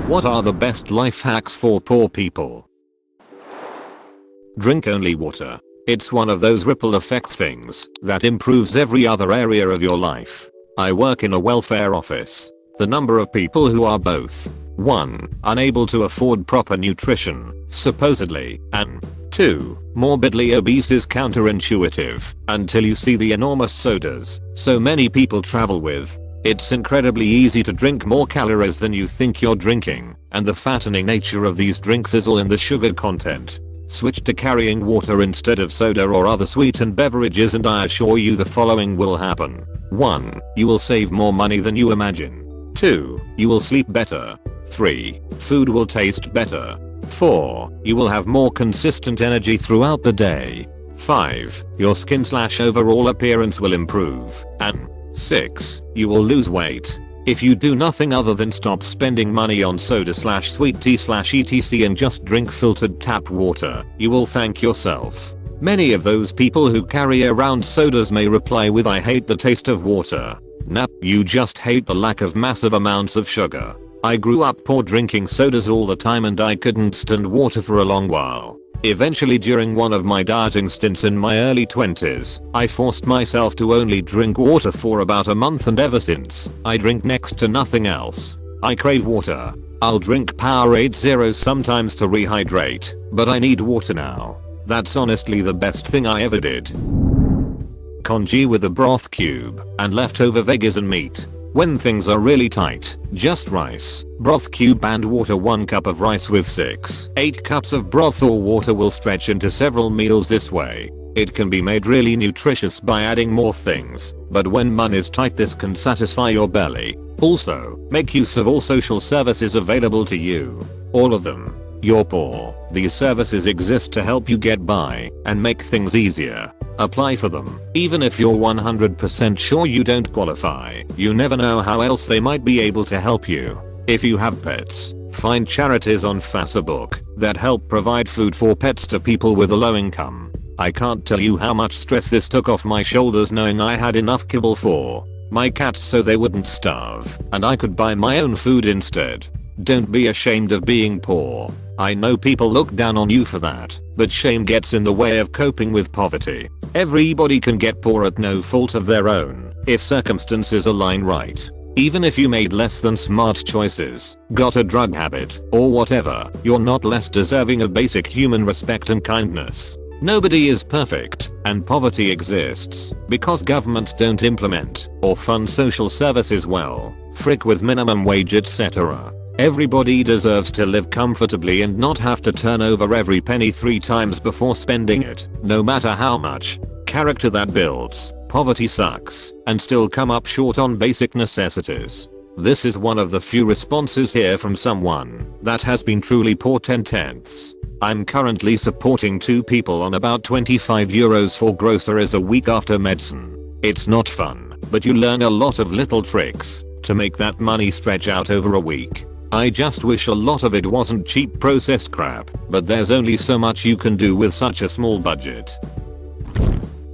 What are the best life hacks for poor people? Drink only water. It's one of those ripple effect things that improves every other area of your life. I work in a welfare office. The number of people who are both 1. Unable to afford proper nutrition, supposedly, and 2. Morbidly obese is counterintuitive until you see the enormous sodas so many people travel with. It's incredibly easy to drink more calories than you think you're drinking, and the fattening nature of these drinks is all in the sugar content. Switch to carrying water instead of soda or other sweetened beverages and I assure you the following will happen. 1. You will save more money than you imagine. 2. You will sleep better. 3. Food will taste better. 4. You will have more consistent energy throughout the day. 5. Your skin/overall appearance will improve. And 6. You will lose weight. If you do nothing other than stop spending money on soda/sweet tea/etc and just drink filtered tap water, you will thank yourself. Many of those people who carry around sodas may reply with I hate the taste of water. Nah, you just hate the lack of massive amounts of sugar. I grew up poor drinking sodas all the time and I couldn't stand water for a long while. Eventually during one of my dieting stints in my early 20s, I forced myself to only drink water for about a month and ever since, I drink next to nothing else. I crave water. I'll drink Powerade Zeros sometimes to rehydrate, but I need water now. That's honestly the best thing I ever did. Congee with a broth cube and leftover veggies and meat. When things are really tight, just rice, broth cube and water. 1 cup of rice with 6-8 cups of broth or water will stretch into several meals this way. It can be made really nutritious by adding more things, but when money's tight this can satisfy your belly. Also, make use of all social services available to you. All of them. You're poor. These services exist to help you get by and make things easier. Apply for them. Even if you're 100% sure you don't qualify, you never know how else they might be able to help you. If you have pets, find charities on Facebook that help provide food for pets to people with a low income. I can't tell you how much stress this took off my shoulders knowing I had enough kibble for my cats so they wouldn't starve and I could buy my own food instead. Don't be ashamed of being poor. I know people look down on you for that, but shame gets in the way of coping with poverty. Everybody can get poor at no fault of their own, if circumstances align right. Even if you made less than smart choices, got a drug habit, or whatever, you're not less deserving of basic human respect and kindness. Nobody is perfect, and poverty exists because governments don't implement or fund social services well, frick with minimum wage etc. Everybody deserves to live comfortably and not have to turn over every penny 3 times before spending it, no matter how much character that builds. Poverty sucks, and still come up short on basic necessities. This is one of the few responses here from someone that has been truly poor 10/10ths. I'm currently supporting 2 people on about €25 for groceries a week after medicine. It's not fun, but you learn a lot of little tricks to make that money stretch out over a week. I just wish a lot of it wasn't cheap processed crap, but there's only so much you can do with such a small budget.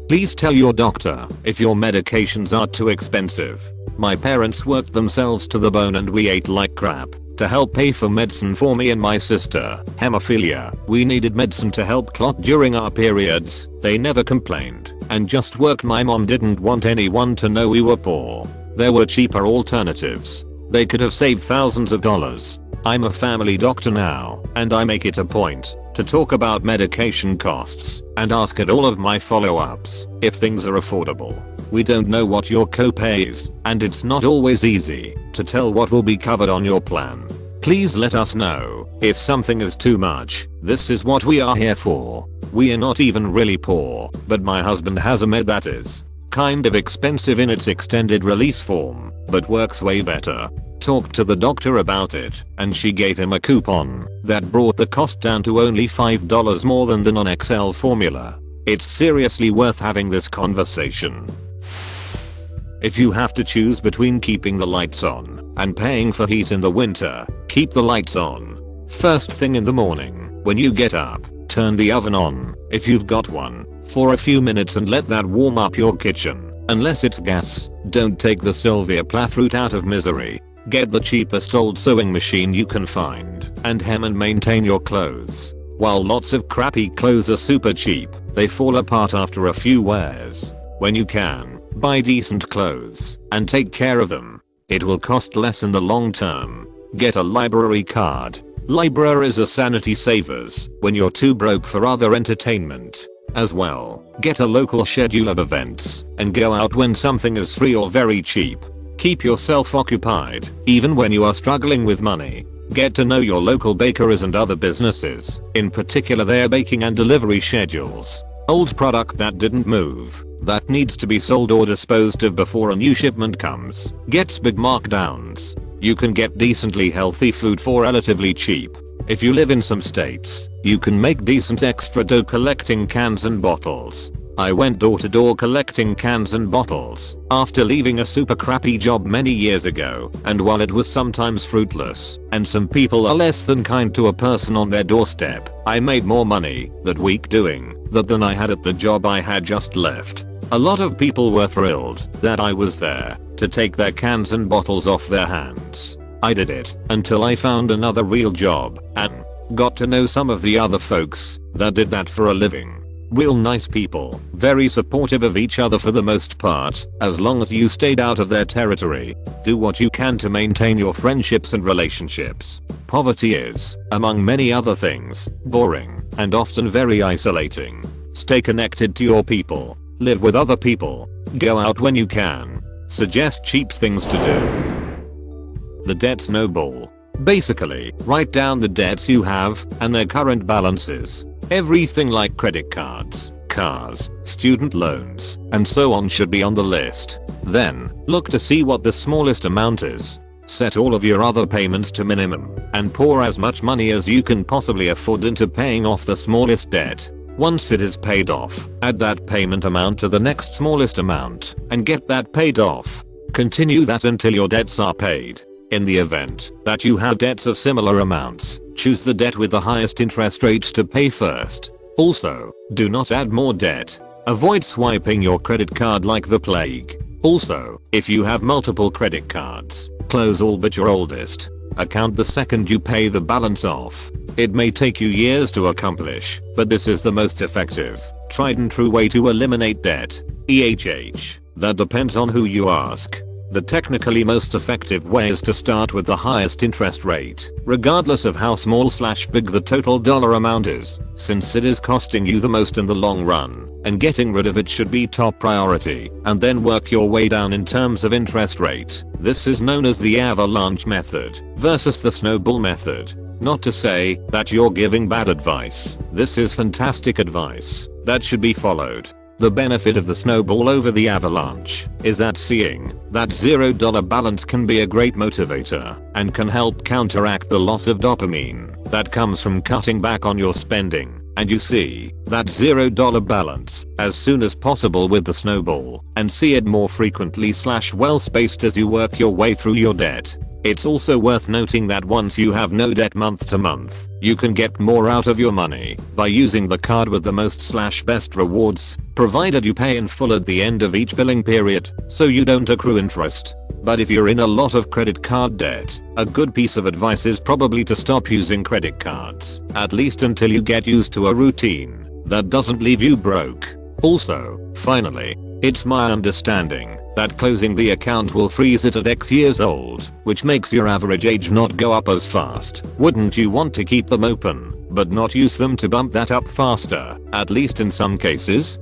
Please tell your doctor if your medications are too expensive. My parents worked themselves to the bone and we ate like crap to help pay for medicine for me and my sister. Hemophilia. We needed medicine to help clot during our periods. They never complained and just worked. My mom didn't want anyone to know we were poor. There were cheaper alternatives. They could have saved thousands of dollars. I'm a family doctor now, and I make it a point to talk about medication costs and ask at all of my follow-ups if things are affordable. We don't know what your copay is, and it's not always easy to tell what will be covered on your plan. Please let us know if something is too much. This is what we are here for. We are not even really poor, but my husband has a med that is kind of expensive in its extended release form, but works way better. Talked to the doctor about it, and she gave him a coupon that brought the cost down to only $5 more than the non-XL formula. It's seriously worth having this conversation. If you have to choose between keeping the lights on and paying for heat in the winter, keep the lights on. First thing in the morning, when you get up, turn the oven on, if you've got one, for a few minutes and let that warm up your kitchen. Unless it's gas, don't take the Sylvia Plath route out of misery. Get the cheapest old sewing machine you can find and hem and maintain your clothes. While lots of crappy clothes are super cheap, they fall apart after a few wears. When you can, buy decent clothes and take care of them. It will cost less in the long term. Get a library card. Libraries are sanity savers when you're too broke for other entertainment. As well, get a local schedule of events and go out when something is free or very cheap. Keep yourself occupied, even when you are struggling with money. Get to know your local bakeries and other businesses, in particular their baking and delivery schedules. Old product that didn't move, that needs to be sold or disposed of before a new shipment comes, gets big markdowns. You can get decently healthy food for relatively cheap. If you live in some states, you can make decent extra dough collecting cans and bottles. I went door to door collecting cans and bottles after leaving a super crappy job many years ago, and while it was sometimes fruitless and some people are less than kind to a person on their doorstep, I made more money that week doing that than I had at the job I had just left. A lot of people were thrilled that I was there to take their cans and bottles off their hands. I did it until I found another real job and got to know some of the other folks that did that for a living. Real nice people, very supportive of each other for the most part, as long as you stayed out of their territory. Do what you can to maintain your friendships and relationships. Poverty is, among many other things, boring and often very isolating. Stay connected to your people. Live with other people. Go out when you can. Suggest cheap things to do. The debt snowball. Basically, write down the debts you have and their current balances. Everything like credit cards, cars, student loans, and so on should be on the list. Then, look to see what the smallest amount is. Set all of your other payments to minimum and pour as much money as you can possibly afford into paying off the smallest debt. Once it is paid off, add that payment amount to the next smallest amount and get that paid off. Continue that until your debts are paid. In the event that you have debts of similar amounts, choose the debt with the highest interest rates to pay first. Also, do not add more debt. Avoid swiping your credit card like the plague. Also, if you have multiple credit cards, close all but your oldest account the second you pay the balance off. It may take you years to accomplish, but this is the most effective, tried and true way to eliminate debt. That depends on who you ask. The technically most effective way is to start with the highest interest rate, regardless of how small/big the total dollar amount is, since it is costing you the most in the long run, and getting rid of it should be top priority, and then work your way down in terms of interest rate. This is known as the avalanche method versus the snowball method. Not to say that you're giving bad advice. This is fantastic advice that should be followed. The benefit of the snowball over the avalanche is that seeing that $0 balance can be a great motivator and can help counteract the loss of dopamine that comes from cutting back on your spending, and you see that $0 balance as soon as possible with the snowball and see it more frequently/well spaced as you work your way through your debt. It's also worth noting that once you have no debt month to month, you can get more out of your money by using the card with the most/best rewards, provided you pay in full at the end of each billing period, so you don't accrue interest. But if you're in a lot of credit card debt, a good piece of advice is probably to stop using credit cards, at least until you get used to a routine that doesn't leave you broke. Also, finally, it's my understanding that closing the account will freeze it at X years old, which makes your average age not go up as fast. Wouldn't you want to keep them open, but not use them to bump that up faster, at least in some cases?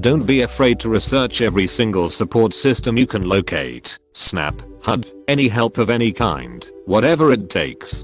Don't be afraid to research every single support system you can locate. Snap, HUD, any help of any kind, whatever it takes.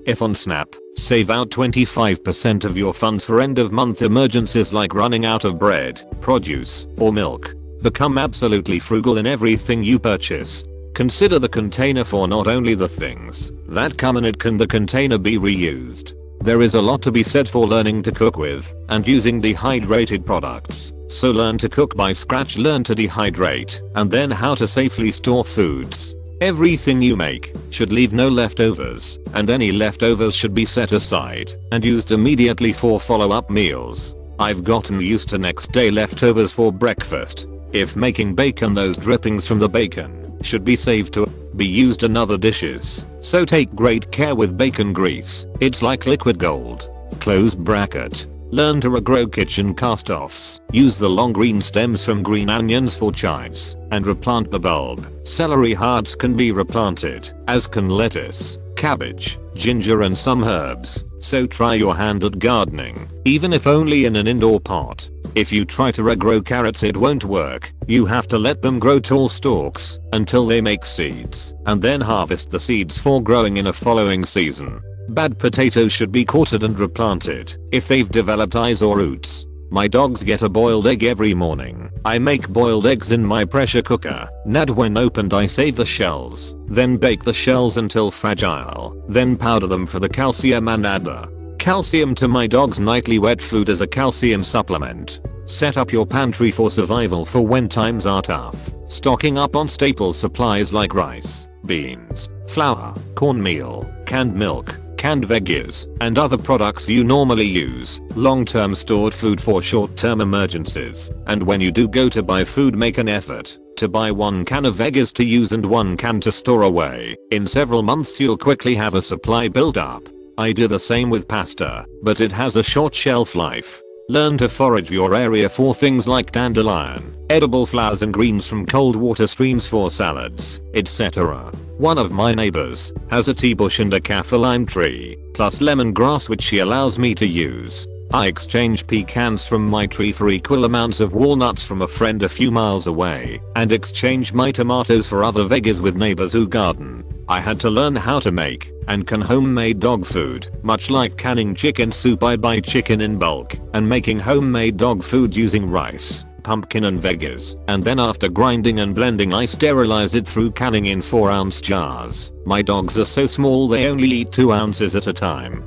If on Snap, save out 25% of your funds for end of month emergencies like running out of bread, produce, or milk. Become absolutely frugal in everything you purchase. Consider the container for not only the things that come in it. Can the container be reused? There is a lot to be said for learning to cook with and using dehydrated products. So learn to cook by scratch, learn to dehydrate, and then how to safely store foods. Everything you make should leave no leftovers, and any leftovers should be set aside and used immediately for follow-up meals. I've gotten used to next day leftovers for breakfast. If making bacon, those drippings from the bacon should be saved to be used in other dishes, so take great care with bacon grease. It's like liquid gold. Close bracket. Learn to regrow kitchen cast-offs. Use the long green stems from green onions for chives and replant the bulb. Celery hearts can be replanted, as can lettuce, cabbage, ginger and some herbs. So try your hand at gardening, even if only in an indoor pot. If you try to regrow carrots it won't work. You have to let them grow tall stalks until they make seeds and then harvest the seeds for growing in a following season. Bad potatoes should be quartered and replanted if they've developed eyes or roots. My dogs get a boiled egg every morning. I make boiled eggs in my pressure cooker. When opened I save the shells, then bake the shells until fragile, then powder them for the calcium and add the calcium to my dog's nightly wet food as a calcium supplement. Set up your pantry for survival for when times are tough. Stocking up on staple supplies like rice, beans, flour, cornmeal, canned milk, canned veggies, and other products you normally use. Long-term stored food for short-term emergencies. And when you do go to buy food, make an effort to buy 1 can of veggies to use and 1 can to store away. In several months you'll quickly have a supply built up. I do the same with pasta, but it has a short shelf life. Learn to forage your area for things like dandelion, edible flowers and greens from cold water streams for salads, etc. One of my neighbors has a tea bush and a kaffir lime tree, plus lemongrass which she allows me to use. I exchange pecans from my tree for equal amounts of walnuts from a friend a few miles away, and exchange my tomatoes for other veggies with neighbors who garden. I had to learn how to make and can homemade dog food. Much like canning chicken soup, I buy chicken in bulk and making homemade dog food using rice, pumpkin and veggies, and then after grinding and blending I sterilize it through canning in 4-ounce jars. My dogs are so small they only eat 2 ounces at a time.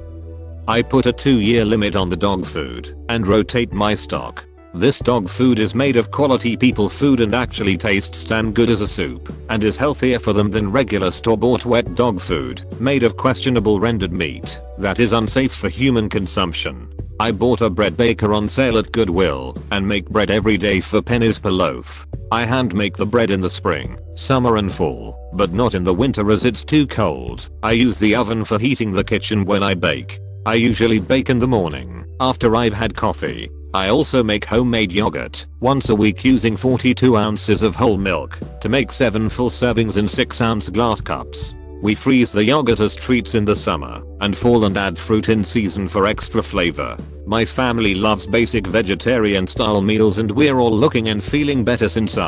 I put a 2-year limit on the dog food and rotate my stock. This dog food is made of quality people food and actually tastes damn good as a soup and is healthier for them than regular store-bought wet dog food made of questionable rendered meat that is unsafe for human consumption. I bought a bread baker on sale at Goodwill and make bread every day for pennies per loaf. I hand make the bread in the spring, summer and fall, but not in the winter as it's too cold. I use the oven for heating the kitchen when I bake. I usually bake in the morning after I've had coffee. I also make homemade yogurt once a week using 42 ounces of whole milk to make 7 full servings in 6-ounce glass cups. We freeze the yogurt as treats in the summer and fall and add fruit in season for extra flavor. My family loves basic vegetarian style meals and we're all looking and feeling better since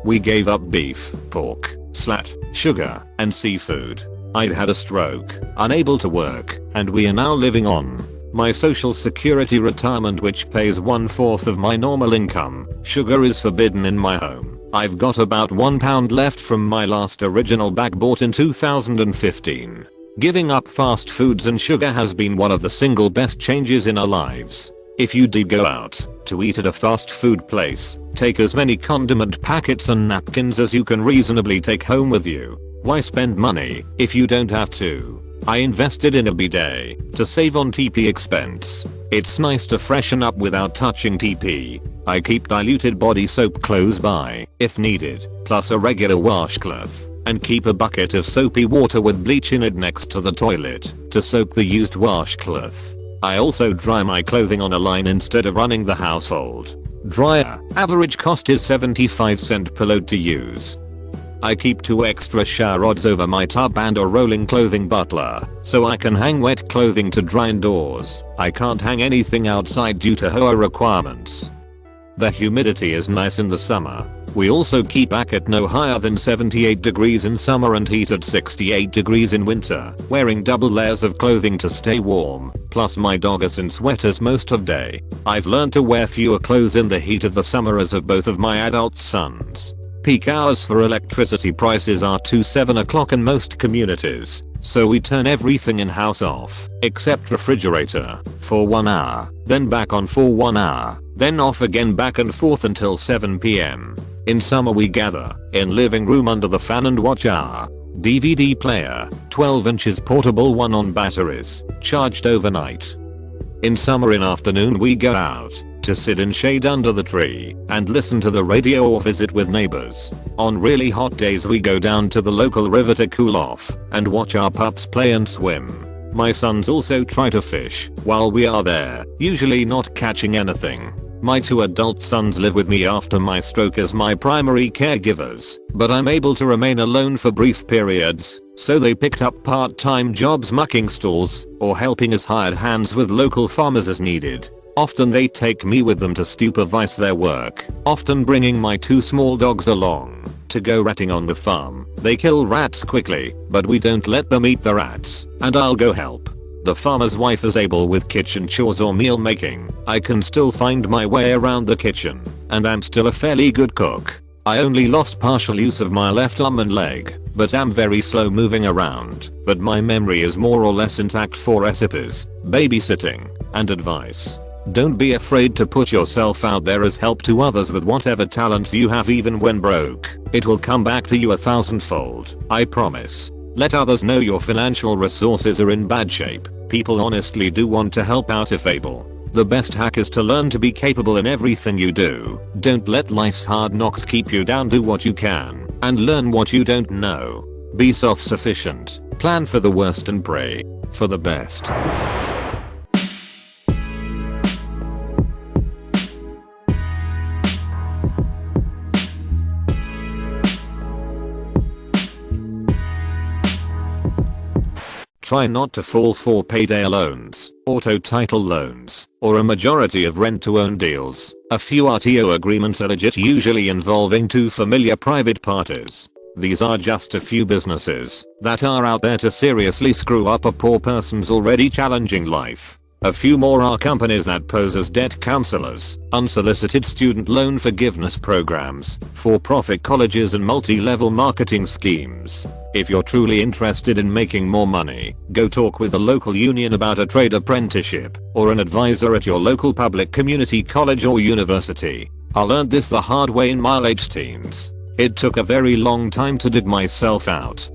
we gave up beef, pork, slat, sugar, and seafood. I'd had a stroke, unable to work, and we are now living on my social security retirement which pays 1/4 of my normal income. Sugar is forbidden in my home. I've got about £1 left from my last original bag bought in 2015. Giving up fast foods and sugar has been one of the single best changes in our lives. If you did go out to eat at a fast food place, take as many condiment packets and napkins as you can reasonably take home with you. Why spend money if you don't have to? I invested in a bidet to save on TP expense. It's nice to freshen up without touching TP. I keep diluted body soap close by if needed, plus a regular washcloth, and keep a bucket of soapy water with bleach in it next to the toilet to soak the used washcloth. I also dry my clothing on a line instead of running the household dryer. Average cost is 75 cents per load to use. I keep 2 extra shower rods over my tub and a rolling clothing butler so I can hang wet clothing to dry indoors. I can't hang anything outside due to HOA requirements. The humidity is nice in the summer. We also keep back at no higher than 78 degrees in summer and heat at 68 degrees in winter, wearing double layers of clothing to stay warm. Plus my dog is in sweaters most of day. I've learned to wear fewer clothes in the heat of the summer as have both of my adult sons. Peak hours for electricity prices are 7 o'clock in most communities, so we turn everything in-house off, except refrigerator, for 1 hour, then back on for 1 hour, then off again back and forth until 7 PM. In summer we gather in living room under the fan and watch our DVD player, 12 inches portable one on batteries, charged overnight. In summer in afternoon we go out to sit in shade under the tree and listen to the radio or visit with neighbors. On really hot days we go down to the local river to cool off and watch our pups play and swim. My sons also try to fish while we are there, usually not catching anything. My 2 adult sons live with me after my stroke as my primary caregivers, but I'm able to remain alone for brief periods, so they picked up part-time jobs mucking stalls or helping as hired hands with local farmers as needed. Often they take me with them to supervise their work, often bringing my 2 small dogs along to go ratting on the farm. They kill rats quickly, but we don't let them eat the rats, and I'll go help. The farmer's wife is able with kitchen chores or meal making. I can still find my way around the kitchen, and I'm still a fairly good cook. I only lost partial use of my left arm and leg, but am very slow moving around. But my memory is more or less intact for recipes, babysitting, and advice. Don't be afraid to put yourself out there as help to others with whatever talents you have, even when broke. It will come back to you 1,000-fold, I promise. Let others know your financial resources are in bad shape. People honestly do want to help out if able. The best hack is to learn to be capable in everything you do. Don't let life's hard knocks keep you down. Do what you can and learn what you don't know. Be self-sufficient. Plan for the worst and pray for the best. Try not to fall for payday loans, auto title loans, or a majority of rent-to-own deals. A few RTO agreements are legit, usually involving 2 familiar private parties. These are just a few businesses that are out there to seriously screw up a poor person's already challenging life. A few more are companies that pose as debt counselors, unsolicited student loan forgiveness programs, for-profit colleges, and multi-level marketing schemes. If you're truly interested in making more money, go talk with the local union about a trade apprenticeship or an advisor at your local public community college or university. I learned this the hard way in my late teens. It took a very long time to dig myself out,